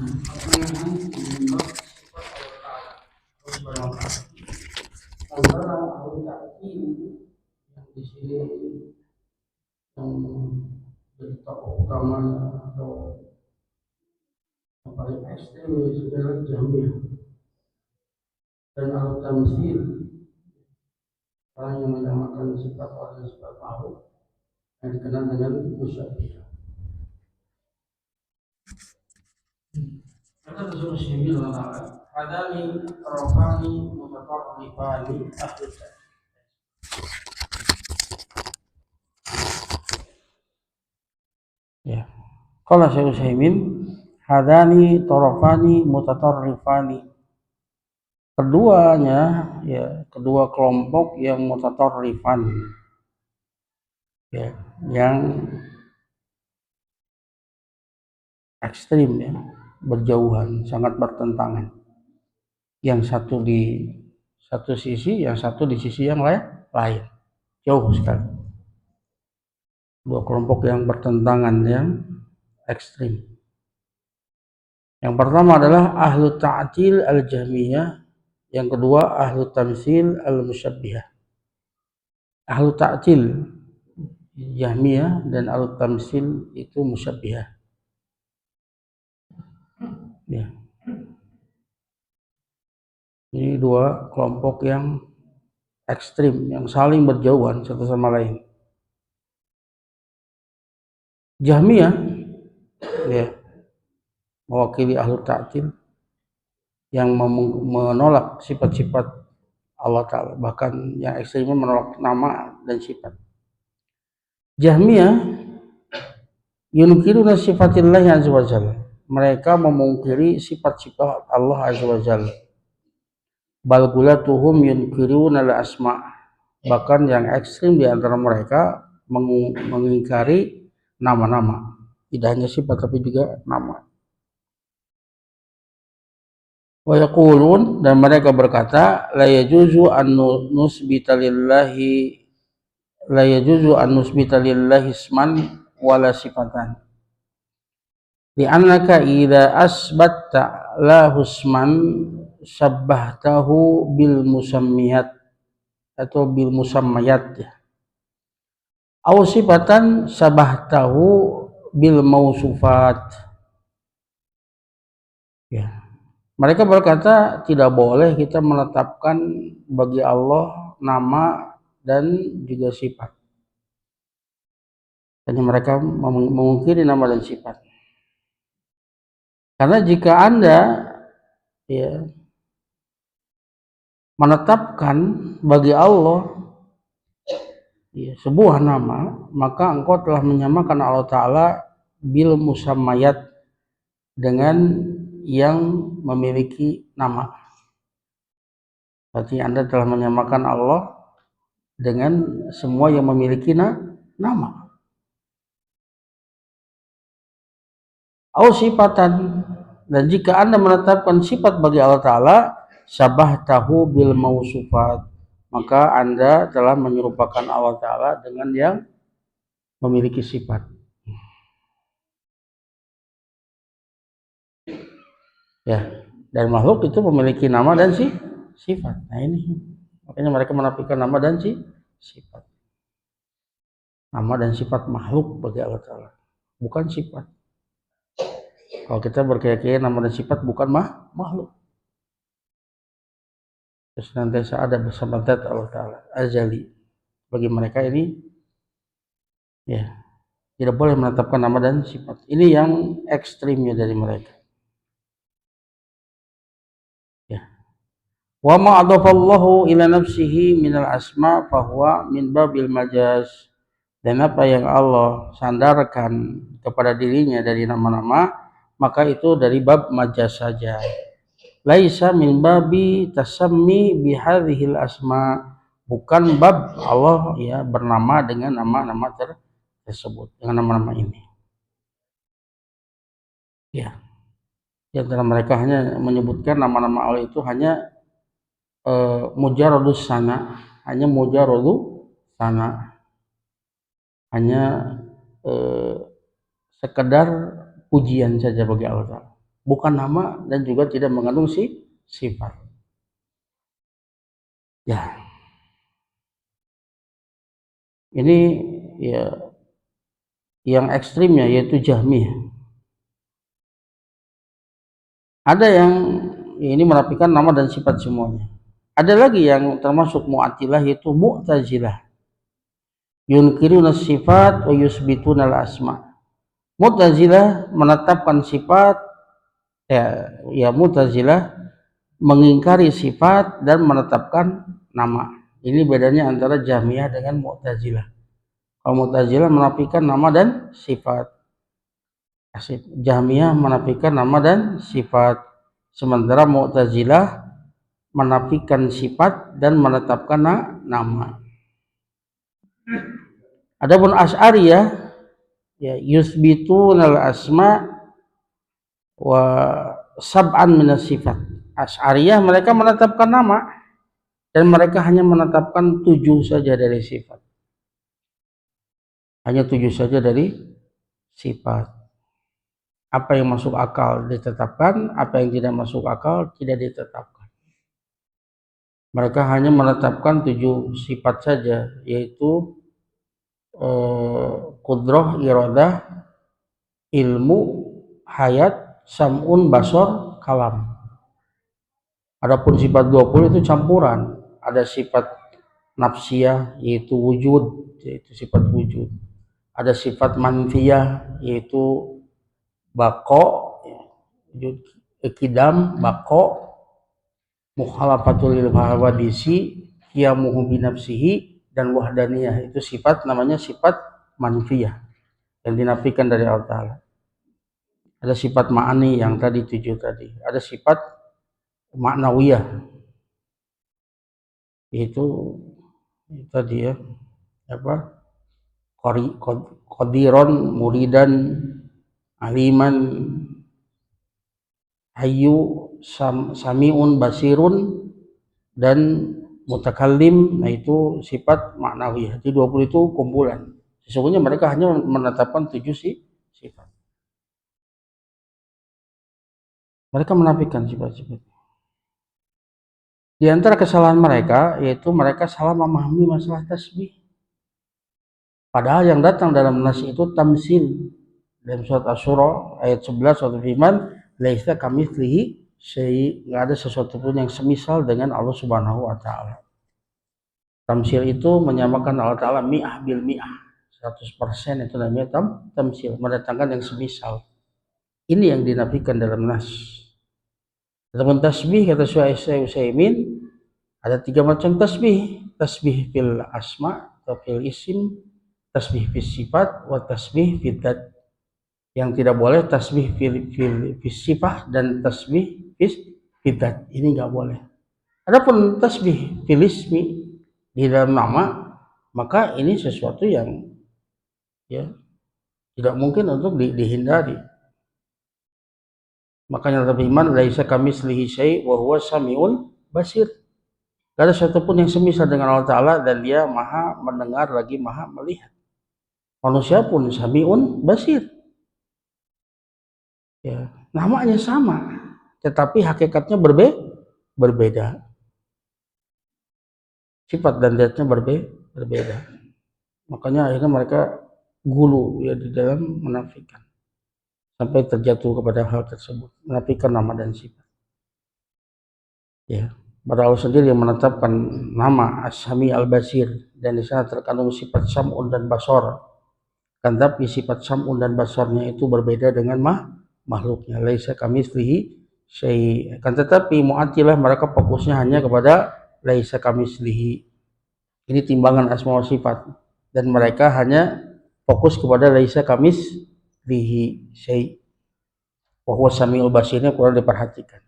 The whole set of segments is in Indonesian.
Antara anggota ini yang di sini yang jadi tokoh utama atau yang paling ekstrem adalah Jahmiyah dan Al-Tamsil, orang yang menamakan sifat Allah dan sifat makhluk yang dikenal dengan Musyabbihah. Kata Rasulullah SAW, hadani rofani mutatarrifani ahlul. Ya. Qala Syekh Utsaimin, hadani tarafani mutatarrifani. Keduanya, ya, kedua kelompok yang mutatarrifan, ya, yang ekstrim, ya, berjauhan, sangat bertentangan. Yang satu di satu sisi, yang satu di sisi yang lain, jauh sekali. Dua kelompok yang bertentangan, yang ekstrim. Yang pertama adalah ahlu ta'til al-jahmiyah, yang kedua ahlu tamsil al-musyabbihah. Ahlu ta'til Jahmiyah dan ahlu tamsil itu musyabbihah. Ya. Ini dua kelompok yang ekstrim, yang saling berjauhan satu sama lain. Jahmiyah, ya, mewakili ahlu ta'til yang menolak sifat-sifat Allah Ta'ala, bahkan yang ekstrimnya menolak nama dan sifat. Jahmiyah yunkiruna sifatillahi azza wa jalla, mereka memungkiri sifat-sifat Allah azza wa jalla. Bal gulatuhum yunkiruna al-asma, bahkan yang ekstrim di antara mereka mengingkari nama-nama, tidak hanya sifat tapi juga nama. Wa yaqulun, dan mereka berkata, la yajuzu an nusbita lillahi isman wala sifatan. Li'annaka idza asbatta la husman syabbahtahu bil musammiyat atau bil musammayat, aw sifatan syabahtahu bil mausufat. Ya. Mereka berkata tidak boleh kita menetapkan bagi Allah nama dan juga sifat. Hanya mereka memungkiri nama dan sifat. Karena jika Anda, ya, menetapkan bagi Allah, ya, sebuah nama, maka engkau telah menyamakan Allah Ta'ala bil musammayat, dengan yang memiliki nama. Berarti Anda telah menyamakan Allah dengan semua yang memiliki nama. Au sifatan, dan jika Anda menetapkan sifat bagi Allah Ta'ala, syabahtahu bil mausufat, maka Anda telah menyerupakan Allah Ta'ala dengan yang memiliki sifat. Ya, dan makhluk itu memiliki nama dan sifat. Nah ini, makanya mereka menafikan nama dan sifat. Nama dan sifat makhluk bagi Allah Ta'ala, bukan sifat. Kalau kita berkeyakinan nama dan sifat bukan makhluk, senantiasa ada bersama zat Allah Ta'ala azali. Bagi mereka ini, ya, tidak boleh menetapkan nama dan sifat. Ini yang ekstrimnya dari mereka. Ya. Wa ma adafallahu ila nafsihi minal asma fahuwa min babil majaz, dan apa yang Allah sandarkan kepada dirinya dari nama-nama, maka itu dari bab majaz saja. Laisa min babi tasammi bihadhil asma, bukan bab Allah, ya, bernama dengan nama-nama tersebut, dengan nama-nama ini. Ya. Di antara mereka hanya menyebutkan nama-nama Allah itu hanya mujarradus sana, hanya mujarradu sana, hanya sekedar pujian saja bagi Allah Ta'ala. bukan nama dan juga tidak mengandung sifat. Ya, ini ya yang ekstrimnya yaitu Jahmiyah. Ada yang ini menafikan nama dan sifat semuanya. Ada lagi yang termasuk Mu'attilah yaitu Mu'tazilah. Yunkiruna sifat wa yusbituna al-asma. Mu'tazilah menetapkan sifat, Mu'tazilah mengingkari sifat dan menetapkan nama. Ini bedanya antara Jahmiyah dengan Mu'tazilah. Kalau Mu'tazilah menafikan nama dan sifat, Jahmiyah menafikan nama dan sifat, sementara Mu'tazilah menafikan sifat dan menetapkan nama. Adapun Asy'ariyah ya yusbitunal asma wa sab'an minas sifat. Asy'ariyah mereka menetapkan nama dan mereka hanya menetapkan 7 saja dari sifat. Hanya 7 saja dari sifat. Apa yang masuk akal ditetapkan, apa yang tidak masuk akal tidak ditetapkan. Mereka hanya menetapkan 7 sifat saja, yaitu qudrah, iradah, ilmu, hayat, sam'un, basar, kalam. Adapun sifat 20 itu campuran. Ada sifat nafsiyah yaitu wujud, yaitu sifat wujud. Ada sifat manfiyah yaitu bako, ikidam, bako, mukhalafatul lil hawadisi, qiyamuhu binafsihi, dan wahdaniyah. Itu sifat namanya sifat manfiyah yang dinafikan dari Allah Ta'ala. Ada sifat ma'ani yang tadi 7 tadi. Ada sifat ma'nawiyah, yaitu tadi ya, apa, qadiron, muridan, aliman, hayyu, sami'un, basirun, dan mutakallim. Nah itu sifat ma'nawiyah. Jadi 20 itu kumpulan. Sesungguhnya mereka hanya menetapkan 7 sifat. Mereka menafikan sifat-sifat. Di antara kesalahan mereka yaitu mereka salah memahami masalah tasbih. Padahal yang datang dalam nas itu tamsil. Dalam surat Asy-Syura ayat 11 surat firman, laisa kamitslihi syai', enggak ada sesuatu pun yang semisal dengan Allah Subhanahu wa taala. Tamsil itu menyamakan Allah Ta'ala mi'ah bil mi'ah, 100% itu namanya tamsil, mendatangkan yang semisal. Ini yang dinafikan dalam nas. Dalam tasbih kata Syekh Utsaimin ada 3 macam tasbih. Tasbih fil asma atau fil isim, tasbih fil sifat, wa tasbih fil dzat. Yang tidak boleh tasbih fil sifat dan tasbih fil dzat. Ini enggak boleh. Adapun tasbih fil ismi di dalam nama, maka ini sesuatu yang ya tidak mungkin untuk dihindari. Makanya dalam iman laisa kamitslihi syai' wa huwa samiul basir. Tidak ada satupun yang semisal dengan Allah Ta'ala dan dia maha mendengar lagi maha melihat. Manusia pun samiun basir. Ya, namanya sama, tetapi hakikatnya berbeda. Sifat dan zatnya berbeda. Makanya akhirnya mereka gulu ya di dalam menafikan. Sampai terjatuh kepada hal tersebut, menafikan nama dan sifat. Ya, padahal Allah sendiri yang menetapkan nama As-Sami Al-Basir, dan di sana terkandung sifat Sam'un dan Basar. Kan tapi sifat Sam'un dan Basarnya itu berbeda dengan makhluknya. Laisa kamitslihi syai'. Kan tetapi Mu'attilah mereka fokusnya hanya kepada laisa kamitslihi. Ini timbangan asma wa sifat, dan mereka hanya fokus kepada laisa kamitslihi syai'. Wa huwa samiul basirnya kurang diperhatikan.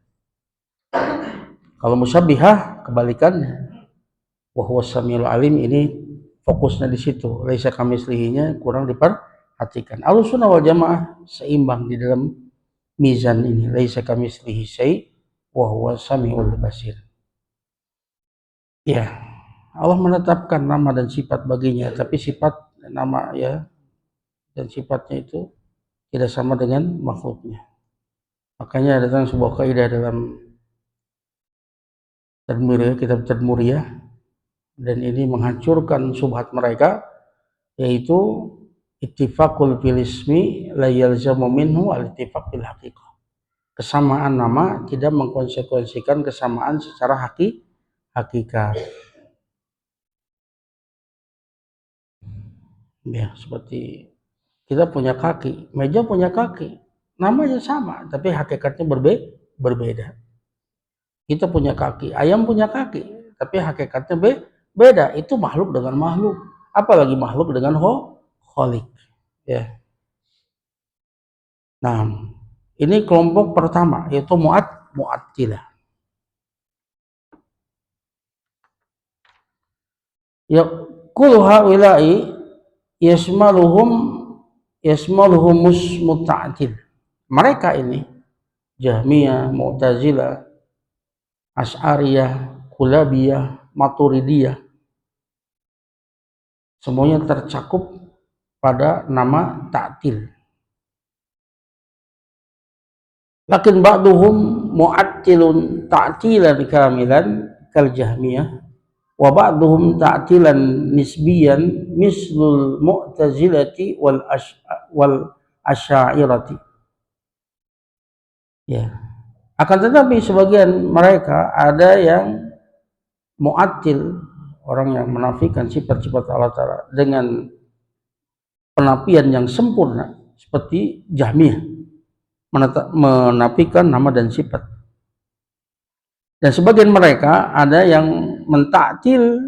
Kalau musyabbihah kebalikannya, wa huwa samiul alim, ini fokusnya di situ. Laisa kamitslihinya kurang diperhatikan. Ahlussunnah wal jamaah seimbang di dalam mizan ini. Laisa kamitslihi syai' wa huwa samiul basir. Ya, Allah menetapkan nama dan sifat baginya, tapi sifat nama ya dan sifatnya itu tidak sama dengan makhluknya. Makanya datang sebuah kaidah dalam Tadmuriyah, kitab Tadmuriyah, dan ini menghancurkan subhat mereka, yaitu ittifaqul fil ismi la yalzamu minhu al-ittifaq fil haqiqah. Kesamaan nama tidak mengkonsekuensikan kesamaan secara hakikat. Ya, seperti kita punya kaki, meja punya kaki, namanya sama, tapi hakikatnya berbeda. Kita punya kaki, ayam punya kaki, tapi hakikatnya beda. Itu makhluk dengan makhluk, apalagi makhluk dengan kholik. Ya. Nah, ini kelompok pertama, yaitu mu'attilah. Ya, kullu haula'i yasmaluhum muta'atil. Mereka ini Jahmiyah, Mu'tazilah, Asy'ariyah, Kulabiyah, Maturidiyah, semuanya tercakup pada nama ta'til. Lakin ba'duhum mu'attilun ta'tilan kamilan kal Jahmiyah, wa ba'duhum ta'tilan nisbiyan mislul Mu'tazilati wal Asy'ariyati. Ya. Akan tetapi sebagian mereka ada yang mu'attil, orang yang menafikan sifat-sifat Allah Ta'ala dengan penafian yang sempurna, seperti Jahmiyah menafikan nama dan sifat. Dan sebagian mereka ada yang mentaktil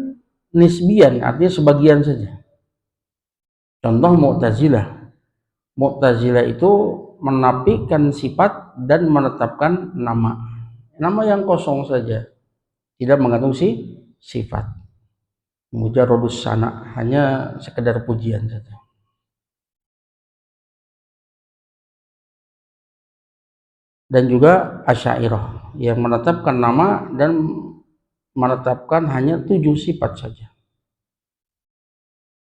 nisbian, artinya sebagian saja. Contoh Mu'tazilah. Mu'tazilah itu menafikan sifat dan menetapkan nama. Nama yang kosong saja, tidak mengandung sifat. Mujarradus sana, hanya sekedar pujian saja. Dan juga Asy'ariyah yang menetapkan nama dan menetapkan hanya 7 sifat saja.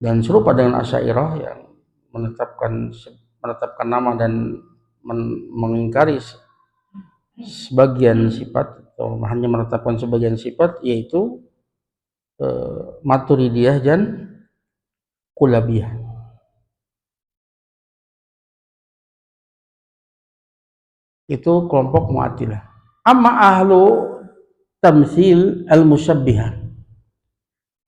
Dan serupa dengan Asy'ariyah yang menetapkan nama dan mengingkari sebagian sifat, atau hanya menetapkan sebagian sifat, yaitu Maturidiyah dan Kulabiyah. Itu kelompok Mu'attilah. Amma ahlu tamtsil al-musyabbihah.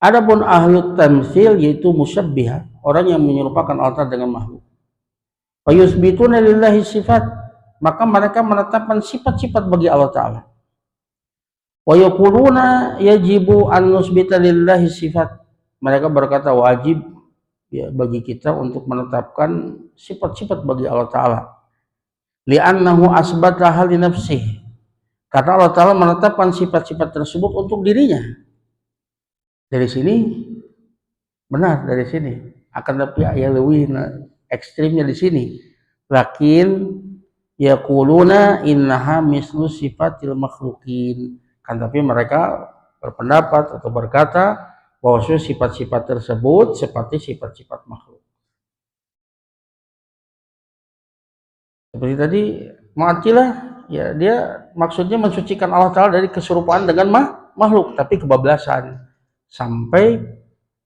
Adapun ahlu tamtsil yaitu musyabbihah, orang yang menyerupakan Allah dengan makhluk. Wa yusbituna lillahi sifat, maka mereka menetapkan sifat-sifat bagi Allah Ta'ala. Wa yaquluna yajibu an nusbita lillahi sifat, mereka berkata wajib ya bagi kita untuk menetapkan sifat-sifat bagi Allah Ta'ala. Li'annahu asbataha li nafsihi, karena Allah Ta'ala menetapkan sifat-sifat tersebut untuk dirinya. Dari sini benar, dari sini. Akan tapi ayat lebih ekstrimnya di sini. Lakin yaquluna innaha mislu sifatil makhlukin. Kan tapi mereka berpendapat atau berkata bahwa sifat-sifat tersebut seperti sifat-sifat makhluk. Seperti tadi Mu'attilah, ya dia maksudnya mensucikan Allah Ta'ala dari keserupaan dengan makhluk, tapi kebablasan sampai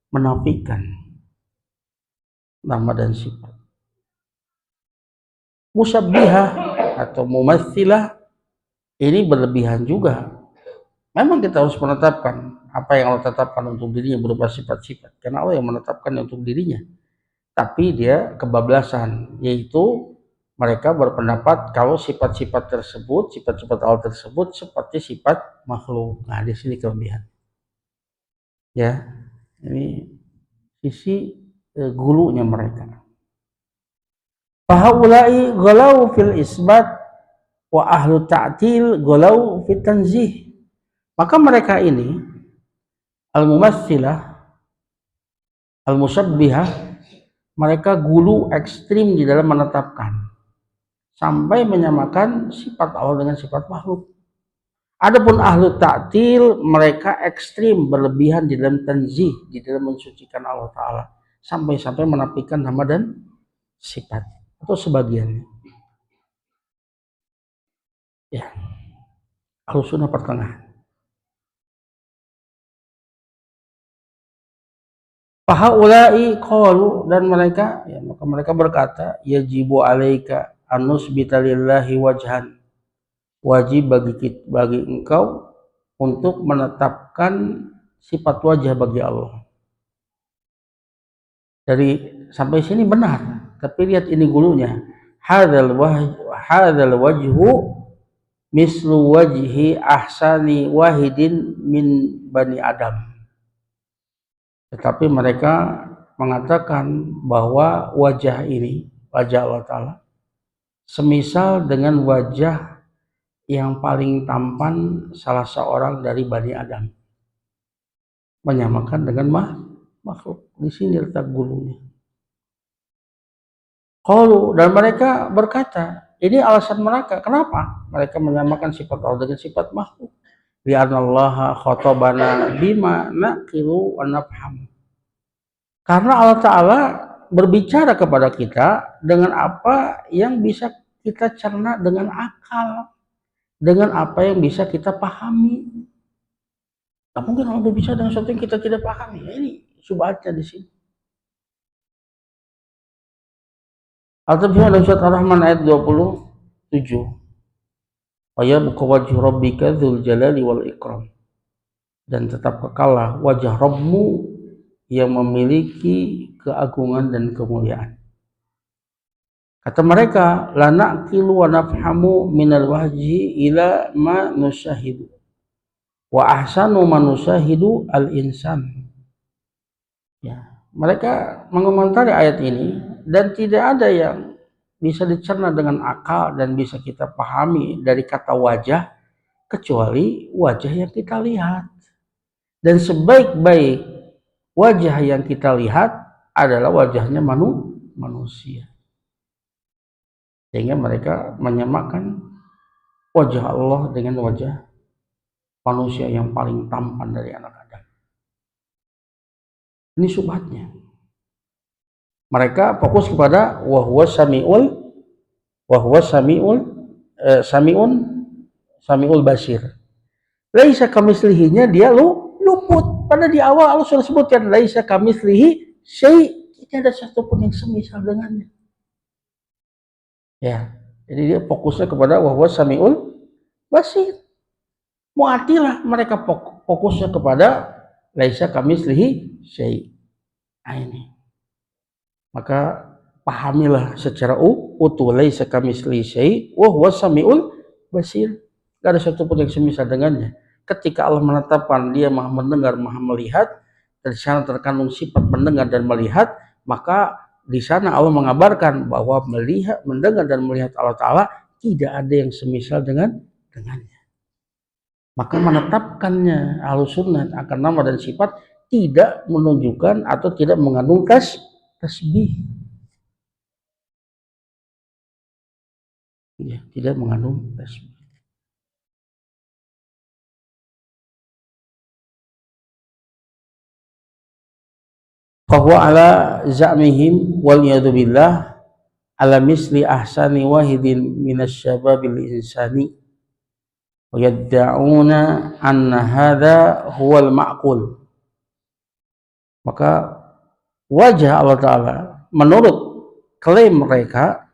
menafikan nama dan sifat. Musyabbihah atau mumatsilah ini berlebihan juga. Memang kita harus menetapkan apa yang Allah tetapkan untuk dirinya berupa sifat-sifat, karena Allah yang menetapkan untuk dirinya. Tapi dia kebablasan, yaitu mereka berpendapat kalau sifat-sifat tersebut, sifat-sifat Allah tersebut seperti sifat makhluk. Nah, di sini kelebihan. Ya, ini sisi gulunya mereka. Fahaulai ghalau fil isbat wa ahlu ta'til ghalau fit tanzih. Maka mereka ini al-mumatsilah, al-musyabbihah, mereka gulu ekstrim di dalam menetapkan sampai menyamakan sifat Allah dengan sifat makhluk. Adapun ahlu ta'til, mereka ekstrim berlebihan di dalam tanzih, di dalam mensucikan Allah Ta'ala, sampai-sampai menafikan nama dan sifat atau sebagiannya. Ya, Ahlussunnah pertengahan. Fahaulai qalu, dan mereka, ya, maka mereka berkata, yajibu alaika anus bitalillahi wajhan, wajib bagi engkau untuk menetapkan sifat wajah bagi Allah. Dari sampai sini benar, tapi lihat ini gulunya. Hadzal wajhu mislu wajhi ahsani wahidin min bani Adam. Tetapi mereka mengatakan bahwa wajah ini, wajah Allah Ta'ala, semisal dengan wajah yang paling tampan salah seorang dari Bani Adam. Menyamakan dengan makhluk. Di sini letak gulunya. Qalu, dan mereka berkata, ini alasan mereka, kenapa mereka menyamakan sifat Allah dengan sifat makhluk? Li'annallaha khotabana bima naqilu wa nafham. Karena Allah Ta'ala berbicara kepada kita dengan apa yang bisa kita cerna dengan akal, dengan apa yang bisa kita pahami. Nah, mungkin Allah berbicara dengan sesuatu yang kita tidak pahami. Ini subhatnya di sini. Al-Tabiyah dalam surat Ar-Rahman ayat 27. Wa yabqa wajhu rabbika dzul jalali wal ikram. Dan tetap kekallah wajah Rabbmu yang memiliki keagungan dan kemuliaan. Kata mereka, la naqilu wa nafhamu minal wajhi ila ma nusyahidu. Wa ahsanu ma nusyahidu al-insan. Ya, mereka mengomentari ayat ini, dan tidak ada yang bisa dicerna dengan akal dan bisa kita pahami dari kata wajah kecuali wajah yang kita lihat. Dan sebaik-baik wajah yang kita lihat adalah wajahnya manusia. Sehingga mereka menyamakan wajah Allah dengan wajah manusia yang paling tampan dari anak Adam. Ini subhatnya. Mereka fokus kepada wahwa samiul basir. Laisa kamislihinya dia luput. Pada di awal Allah sudah sebutkan laisa kamislihi syai', tidak ada satupun yang semisal dengannya. Ya, jadi dia fokusnya kepada wahwa samiul basir. Mu'atilah mereka fokusnya kepada laisa kamislihi syai'. Nah, ini. Maka pahamilah secara utuh laisa kamislihi syai' wa huwa samiul basir. Tidak ada satupun yang semisal dengannya. Ketika Allah menetapkan dia maha mendengar, maha melihat, dan di sana terkandung sifat mendengar dan melihat, maka di sana Allah mengabarkan bahwa melihat, mendengar dan melihat Allah Ta'ala tidak ada yang semisal dengannya. Maka menetapkannya Ahlussunnah akan nama dan sifat tidak menunjukkan atau tidak mengandung tasbih. Ya, tidak mengandung tasbih. Fahuwa ala za'mihim wal yadzubillah ala misli ahsani wahidin minasyababil insani wa yadda'una anna hadha huwal ma'qul. Maka wajah Allah Ta'ala menurut klaim mereka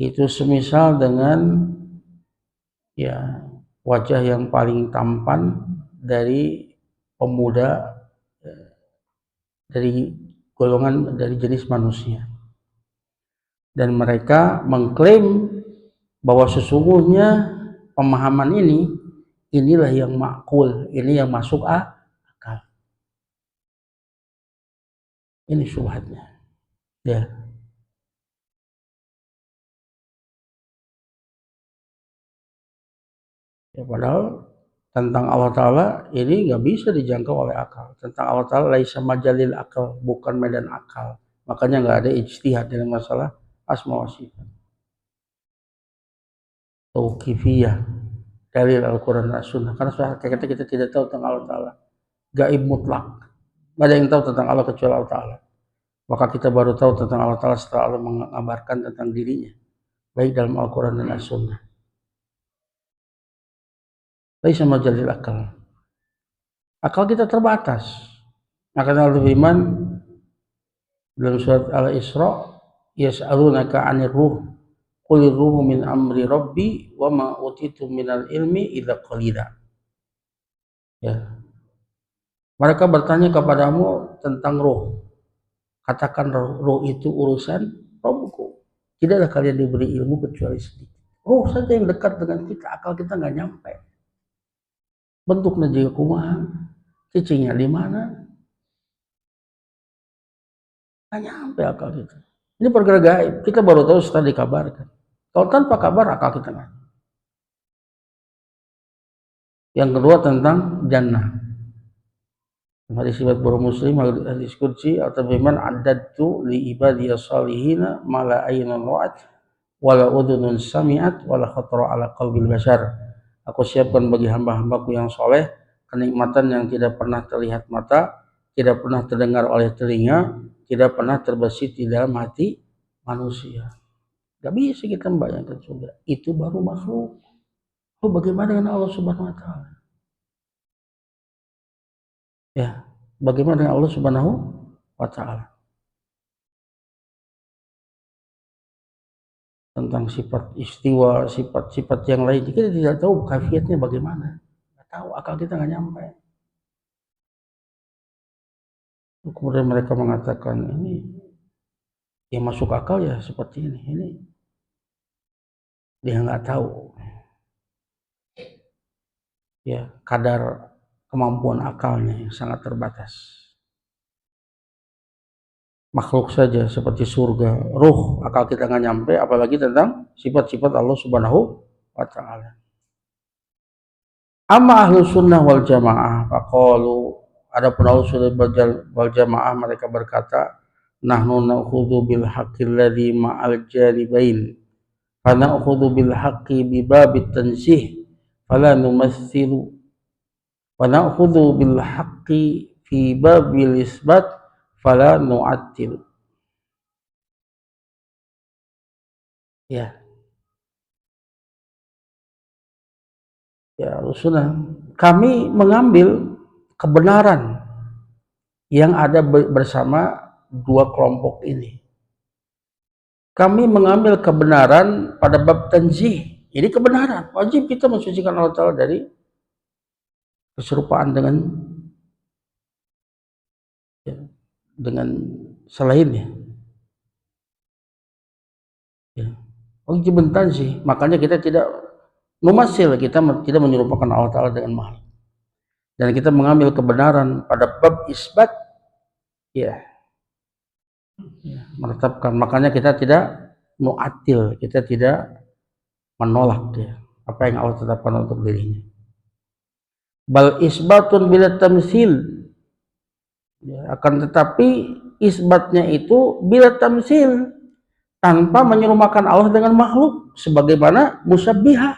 itu semisal dengan ya wajah yang paling tampan dari pemuda dari golongan dari jenis manusia. Dan mereka mengklaim bahwa sesungguhnya pemahaman inilah yang makul, ini yang masuk akal. Ini syubhatnya. Ya. Ya, padahal tentang Allah Ta'ala ini nggak bisa dijangkau oleh akal. Tentang Allah Ta'ala laisa majalil akal, bukan medan akal. Makanya nggak ada ijtihad dalam masalah asma wa sifat. Tauqifiyah, dalil Al-Quran dan Sunnah. Karena kita tidak tahu tentang Allah Ta'ala. Gaib mutlak. Nggak ada yang tahu tentang Allah kecuali Allah Ta'ala. Maka kita baru tahu tentang Allah Ta'ala setelah Allah mengabarkan tentang dirinya. Baik dalam Al-Quran dan As-Sunnah. laisa majalil akal. Akal kita terbatas. Maka Allah berfirman dalam surat Al-Isra, yas'alunaka 'anir ruh, qulir ruhu min amri rabbi wa ma utitum minal ilmi illa qalila. Ya. Mereka bertanya kepadamu tentang roh. Katakan roh itu urusan Rabbku. Tidaklah kalian diberi ilmu kecuali sedikit. Roh saja yang dekat dengan kita, akal kita nggak nyampe. Bentuknya juga kumaha, cicingnya di mana, nggak nyampe akal kita. Ini perkara gaib, kita baru tahu setelah dikabarkan. Kalau tanpa kabar, akal kita nggak. Yang kedua tentang jannah. Hadis riwayat Bukhari Muslim, hadis qudsi atau firman addatu li ibadiyas salihina mala aynun ra'at wala udhunun sami'at wala khatara ala qalbil bashar. Aku siapkan bagi hamba-hambaku yang soleh kenikmatan yang tidak pernah terlihat mata, tidak pernah terdengar oleh telinga, tidak pernah terbesit di dalam hati manusia. Gak bisa kita membayangkan surga. Itu baru makhluk. Oh, bagaimana dengan Allah Subhanahu wa taala? Ya, bagaimana dengan Allah Subhanahu wa taala? Tentang sifat istiwa, sifat-sifat yang lain kita tidak tahu kaifiatnya bagaimana. Nggak tahu, akal kita nggak nyampe. Kemudian mereka mengatakan ini yang masuk akal ya seperti ini dia nggak tahu ya kadar kemampuan akalnya yang sangat terbatas. Makhluk saja seperti surga, ruh, akal kita nggak nyampe, apalagi tentang sifat-sifat Allah Subhanahu wa taala. Amma ahlu sunnah wal jamaah faqalu, adapun ahlu sunnah wal jamaah mereka berkata, nahnu na'khudhu bil haqqil ladzi ma'al janibain fa na'khudhu bil haqqi bi babit tansih fala numassilu wa na'khudhu bil haqqi fi babil isbat fala nu'attil. Ya sunnah, kami mengambil kebenaran yang ada bersama dua kelompok ini. Kami mengambil kebenaran pada bab tanzih. Ini kebenaran, wajib kita mensucikan Allah Ta'ala dari keserupaan dengan selainnya. Ya. Wajib tanzih, makanya kita tidak mumasil, kita tidak menyerupakan Allah Ta'ala dengan makhluk. Dan kita mengambil kebenaran pada bab isbat, menetapkan. Makanya kita tidak mu'atil, kita tidak menolak apa yang Allah tetapkan untuk dirinya. Bal isbatun bila tamsil, akan tetapi isbatnya itu bila tamsil, tanpa menyerupakan Allah dengan makhluk sebagaimana musabbihah.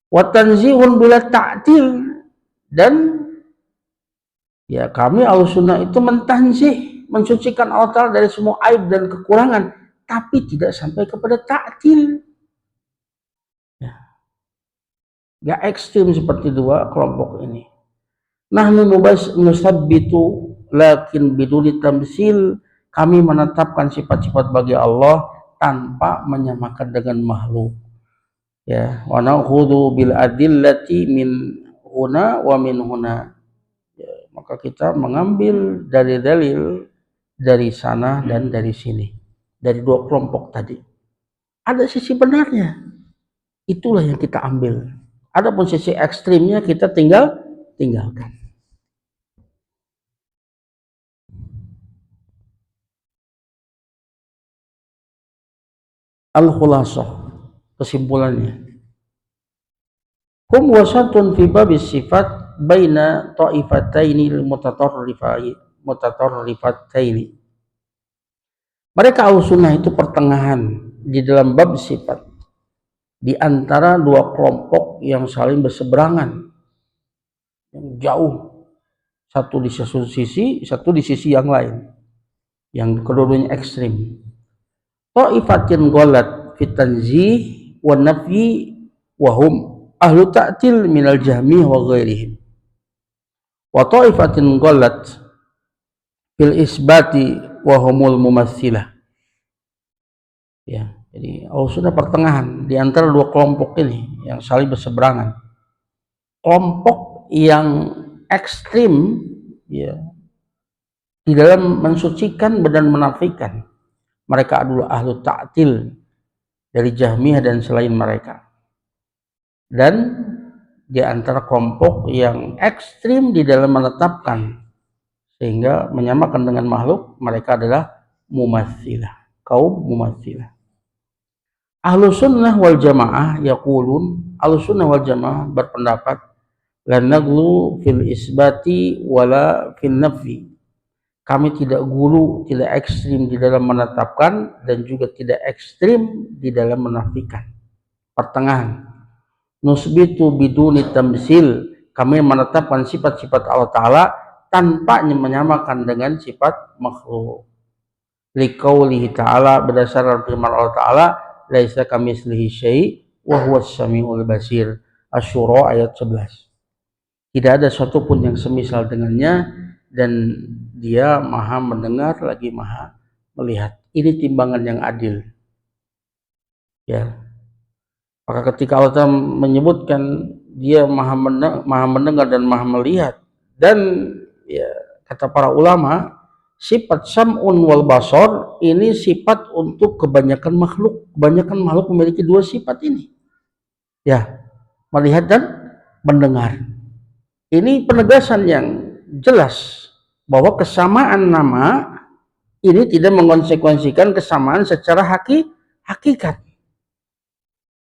Wa tanzihun bila ta'til, dan kami Ahlussunnah itu mentanzih, mensucikan Allah Ta'ala dari semua aib dan kekurangan, tapi tidak sampai kepada ta'til. Gak ekstrim seperti dua kelompok ini. Nahnu nusabbitu lakin biduni tamsil, kami menetapkan sifat-sifat bagi Allah tanpa menyamakan dengan makhluk. Wa na'khudhu bil adillati min huna wa min huna. Maka kita mengambil dalil-dalil dari sana dan dari sini, dari dua kelompok tadi. Ada sisi benarnya, itulah yang kita ambil. Adapun sisi ekstrimnya kita tinggalkan. Al-khulasah, kesimpulannya, hum wasatun fi babis sifat baina ta'ifataini mutatarrifataini. Mereka Ahlussunnah itu pertengahan di dalam bab sifat di antara dua kelompok yang saling berseberangan, yang jauh, satu di sisi, satu di sisi yang lain, yang keduanya ekstrim. Ta'ifatin ghalat fit tanzih wa nafyi wa hum ahlu ta'til minal jahmiyah wa ghairihim wa ta'ifatin ghallat fil isbati wa humul mumatsilah. Ya, jadi sudah pertengahan di antara dua kelompok ini yang saling berseberangan. Kelompok yang ekstrim ya di dalam mensucikan dan menafikan, mereka adalah ahlu ta'til dari Jahmiyah dan selain mereka. Dan di antara kelompok yang ekstrim di dalam menetapkan sehingga menyamakan dengan makhluk, mereka adalah mumatsilah, kaum mumatsilah. Ahlu sunnah wal jamaah yaqulun, ahlu sunnah wal jamaah berpendapat la naglu fil isbati wala fil nafi. Kami tidak gulu, tidak ekstrim di dalam menetapkan dan juga tidak ekstrim di dalam menafikan. Pertengahan. Nusbitu biduni tamsil, kami menetapkan sifat-sifat Allah Ta'ala tanpa menyamakan dengan sifat makhluk. Liqaulihi ta'ala, berdasarkan firman Allah Ta'ala, laisa kamitslihi syai' wa huwas samiul basir. Asy-Syura ayat 11. Tidak ada satupun yang semisal dengannya dan dia maha mendengar lagi maha melihat. Ini timbangan yang adil. Ya. Maka ketika Allah menyebutkan dia maha mendengar dan maha melihat, dan ya, kata para ulama, sifat sam'un wal basar ini sifat untuk kebanyakan makhluk. Kebanyakan makhluk memiliki dua sifat ini. Ya, melihat dan mendengar. Ini penegasan yang jelas bahwa kesamaan nama ini tidak mengonsekuensikan kesamaan secara hakikat.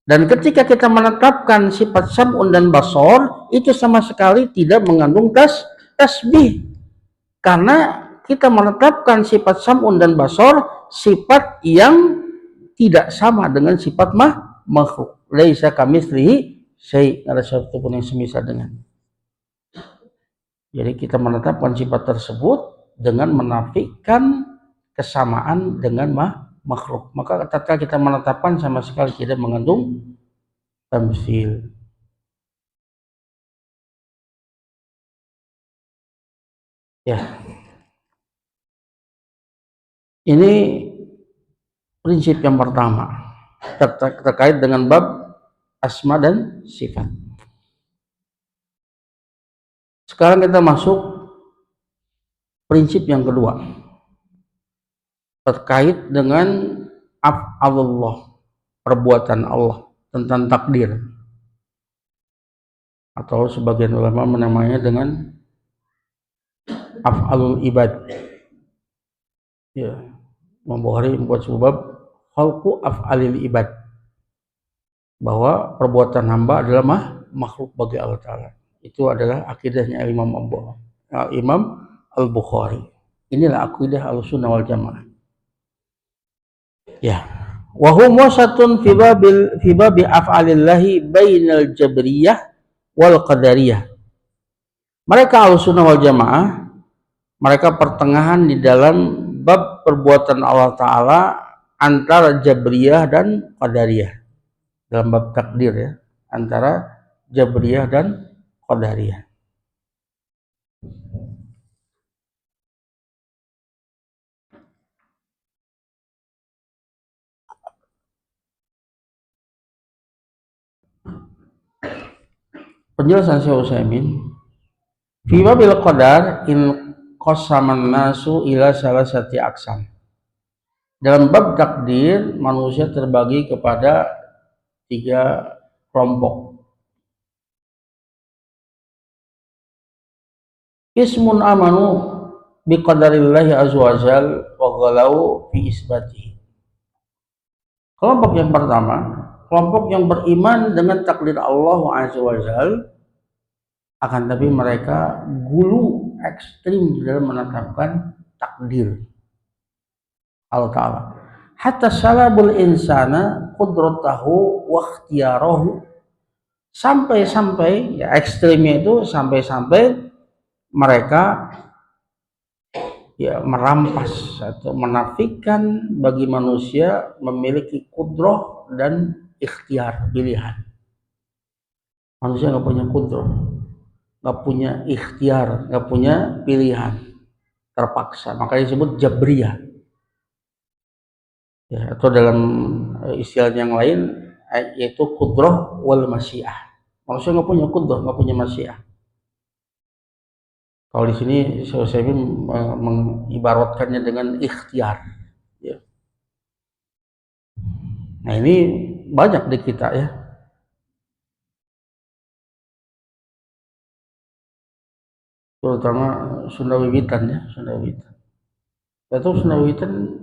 Dan ketika kita menetapkan sifat sam'un dan basar, itu sama sekali tidak mengandung tasbih. Karena kita menetapkan sifat sam'un dan basar, sifat yang tidak sama dengan sifat makhluk. Laisa kamitslihi syai', ada satu pun yang semisal dengan. Jadi kita menetapkan sifat tersebut dengan menafikan kesamaan dengan makhluk. Maka ketika kita menetapkan sama sekali tidak mengandung tamtsil. Ya. Ini prinsip yang pertama terkait dengan bab asma dan sifat. Sekarang kita masuk prinsip yang kedua terkait dengan af'alullah, perbuatan Allah, tentang takdir, atau sebagian ulama menamainya dengan af'alul ibad. Ya, Imam Bukhari membuat sebab khalqu af'alil ibad, bahwa perbuatan hamba adalah makhluk bagi Allah Ta'ala. Itu adalah akidahnya Imam Al-Bukhari. Inilah akidah Ahlussunnah wal Jamaah. Ya. Wa hum wasatun fi babi af'alillahi bainal jabriyah wal qadariyah. Mereka Ahlussunnah wal Jamaah, mereka pertengahan di dalam bab perbuatan Allah Ta'ala antara Jabriyah dan Qadariyah. Dalam bab takdir ya, antara Jabriyah dan Qadariyah. Penjelasan Syekh Utsaimin, fi babil qadar in qasaman nasu ila salasati aqsam. Dalam bab takdir manusia terbagi kepada 3 kelompok. Ismun amanu biqadarillahi azza wajal wa ghalau fi isbatihi. Kelompok yang pertama, kelompok yang beriman dengan takdir Allah azza wajal, akan tapi mereka gulu ekstrim dalam menetapkan takdir Allah Ta'ala. Hatta salabul insana qudratahu wa ikhtiyarahu, sampai-sampai ya ekstrimnya itu sampai-sampai mereka ya merampas atau menafikan bagi manusia memiliki kudrah dan ikhtiar, pilihan. Manusia nggak punya kudrah, nggak punya ikhtiar, nggak punya pilihan, terpaksa. Makanya disebut jabriyah. Ya, atau dalam istilah yang lain yaitu kudrah wal masyiah. Manusia nggak punya kudrah, nggak punya masyiah. Kalau di sini saya mengibaratkannya dengan ikhtiar. Ya. Nah ini banyak di kita ya, terutama Sunda Wiwitan ya, Sunda Wiwitan. Atau Sunda Wiwitan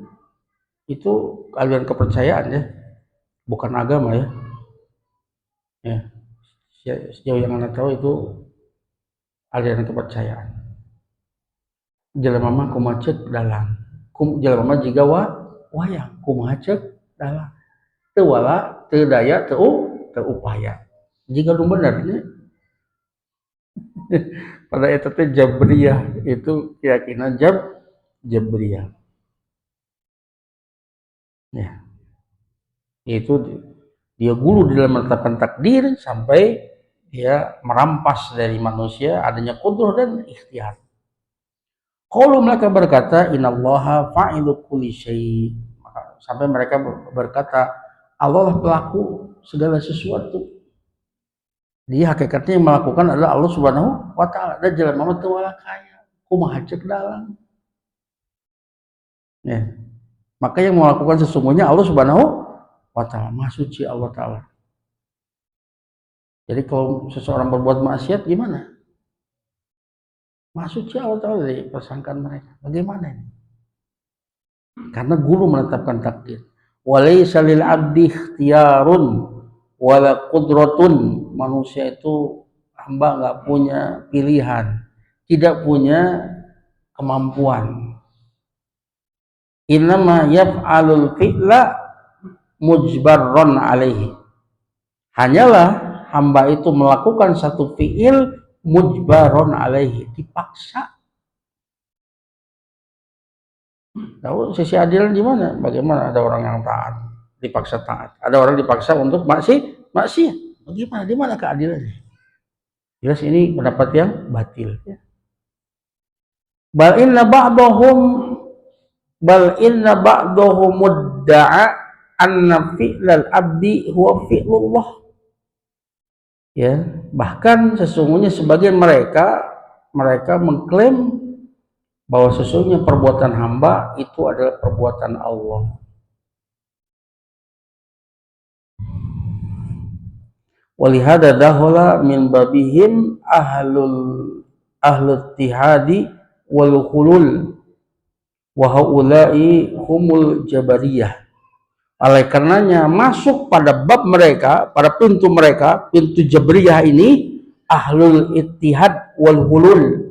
itu aliran kepercayaan ya, bukan agama ya. Ya, sejauh yang anda tahu itu aliran kepercayaan. Jelema mah kumaha ceuk dalang. Jelema mah jiga wayang kumaha ceuk dalang. Teu wala, teu daya, teu upaya. Jika lu bener nya pada eta teh jabriyah itu keyakinan jabriyah. Ya, itu dia gulu di dalam menetapkan takdir sampai dia merampas dari manusia adanya kudrah dan ikhtiar. Kalau mereka berkata innallaha fa'ilu kulli syai', sampai mereka berkata Allah lah pelaku segala sesuatu. Dia hakikatnya yang melakukan adalah Allah Subhanahu wa taala. Dan jalan mama teu wala kaya. Kumaha ceuk dalang. Ya. Maka yang melakukan sesungguhnya Allah Subhanahu wa taala. Maha suci Allah taala. Jadi kalau seseorang berbuat maksiat gimana? Maha suci Allah taala dari persangkaan mereka. Bagaimana ini? Karena guru menetapkan takdir. Walaysa lil abdi ikhtiyarun wala qudratun. Manusia itu hamba nggak punya pilihan, tidak punya kemampuan. Innama yaf'alul fi'la mujbarron alaihi. Hanyalah hamba itu melakukan satu fi'il mujbaron alaihi, dipaksa. Tahu sisi adil gimana? Bagaimana ada orang yang taat dipaksa taat, ada orang dipaksa untuk maksiat. Bagaimana? Di mana keadilannya? Jelas ini pendapat yang batil. Bal inna ba'dahum bal inna ba'dahum mudda'a anna fi'lal abdi huwa fi'lullah. Ya, bahkan sesungguhnya sebagian mereka mengklaim bahwa sesungguhnya perbuatan hamba itu adalah perbuatan Allah. Walihada dahola min babihim ahlut tihadi wal khulul wa haula'i humul jabariyah. Oleh karenanya masuk pada bab mereka, pada pintu mereka, pintu jabriyah ini ahlul ittihad wal hulul.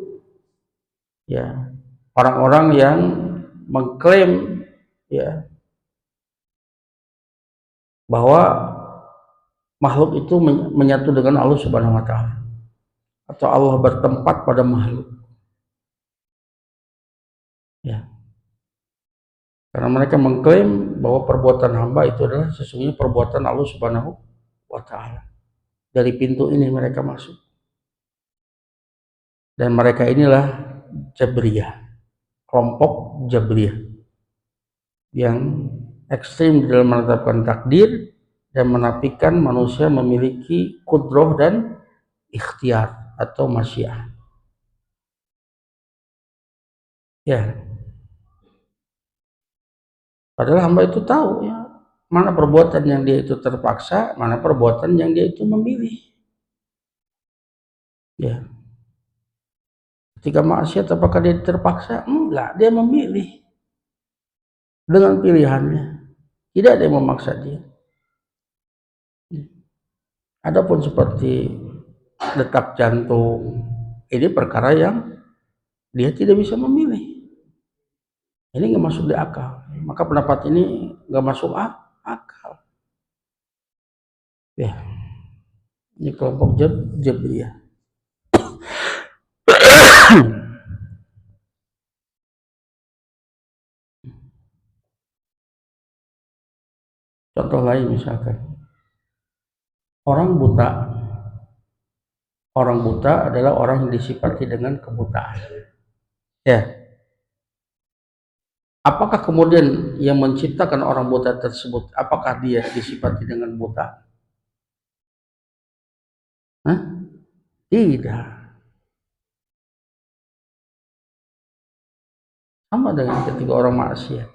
Ya, orang-orang yang mengklaim ya bahwa makhluk itu menyatu dengan Allah Subhanahu wa taala atau Allah bertempat pada makhluk. Ya. Karena mereka mengklaim bahwa perbuatan hamba itu adalah sesungguhnya perbuatan Allah Subhanahu wa taala. Dari pintu ini mereka masuk. Dan mereka inilah Jabriyah, kelompok Jabriyah yang ekstrim dalam menetapkan takdir dan menafikan manusia memiliki kudroh dan ikhtiar atau masyiah. Ya, padahal hamba itu tahu ya mana perbuatan yang dia itu terpaksa, mana perbuatan yang dia itu memilih. Ya, ketika maksiat apakah dia terpaksa? Enggak, dia memilih dengan pilihannya. Tidak ada yang memaksa dia. Adapun seperti detak jantung, ini perkara yang dia tidak bisa memilih. Ini nggak masuk di akal. Maka pendapat ini nggak masuk akal. Ya, ini kelompok Jabriyah. Contoh lain misalkan orang buta Orang buta adalah orang yang disifati dengan kebutaan. Ya, apakah kemudian yang menciptakan orang buta tersebut, apakah dia disifati dengan buta? Hah? Tidak. Sama dengan ketika orang maksiat.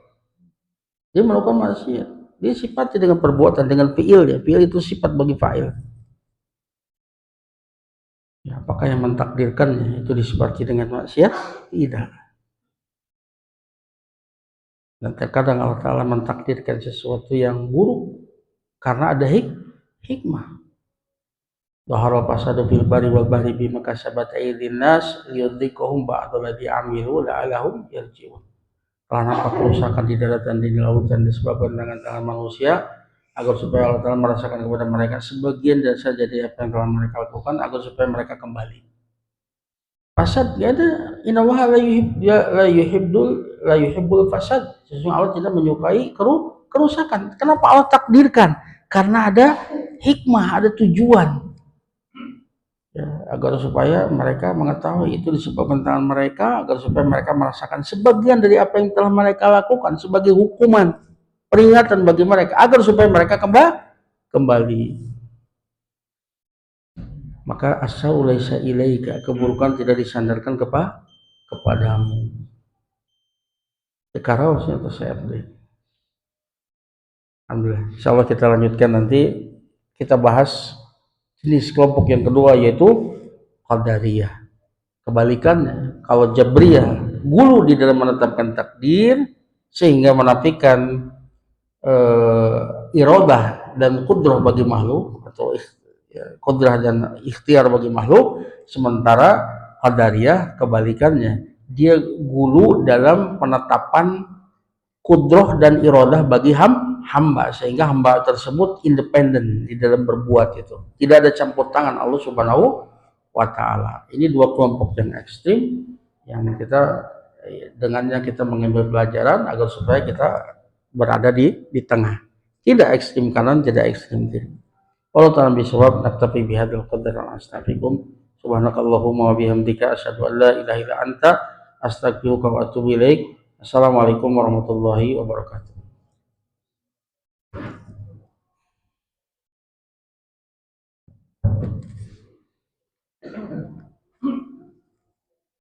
Dia melakukan maksiat. Dia sifati dengan perbuatan, dengan fi'il ya. Fi'il itu sifat bagi fa'il. Ya, apakah yang mentakdirkannya itu disifati dengan maksiat? Tidak. Dan terkadang Allah Ta'ala mentakdirkan sesuatu yang buruk karena ada hikmah. Dhahara fasadu fil bari wal bahri bima kasabat aydin nas liyudhiqahum ba'dal ladzi amilu la'allahum yarji'un. Telah nampak kerusakan di darat dan di lautan disebabkan tangan-tangan manusia, agar supaya Allah Ta'ala merasakan kepada mereka sebagian dan saja dari apa yang telah mereka lakukan, agar supaya mereka kembali. Fasad ya ada, innallaha la yuhibbul fasad. Sesungguhnya Allah tidak menyukai kerusakan. Kenapa Allah takdirkan? Karena ada hikmah, ada tujuan. Ya, agar supaya mereka mengetahui itu disebabkan tangan mereka, agar supaya mereka merasakan sebagian dari apa yang telah mereka lakukan sebagai hukuman, peringatan bagi mereka, agar supaya mereka kembali. Maka asal laisa ilaika, keburukan tidak disandarkan kepadamu. Sekarang atau saya alhamdulillah. Insyaallah kita lanjutkan nanti, kita bahas jenis kelompok yang kedua, yaitu Qadariyah. Kebalikannya, kalau Jabriyah gulu di dalam menetapkan takdir sehingga menafikan iradah dan kudrah bagi makhluk, atau kudrah dan ikhtiar bagi makhluk, sementara Qadariyah kebalikannya, dia gulu dalam penetapan kudrah dan iradah bagi hamba, sehingga hamba tersebut independen di dalam berbuat itu. Tidak ada campur tangan Allah Subhanahu wa ta'ala. Ini dua kelompok yang ekstrim yang kita dengannya kita mengambil pelajaran agar supaya kita berada di tengah. Tidak ekstrim kanan, tidak ekstrim kiri. Allah ta'ala bisawab, naktafi bihadzal qadar wa astaghfirukum. Subhanakallahumma wa bihamdika asyhadu an la ilaha illa anta astaghfiruka wa atubu ilaik. Assalamualaikum warahmatullahi wabarakatuh.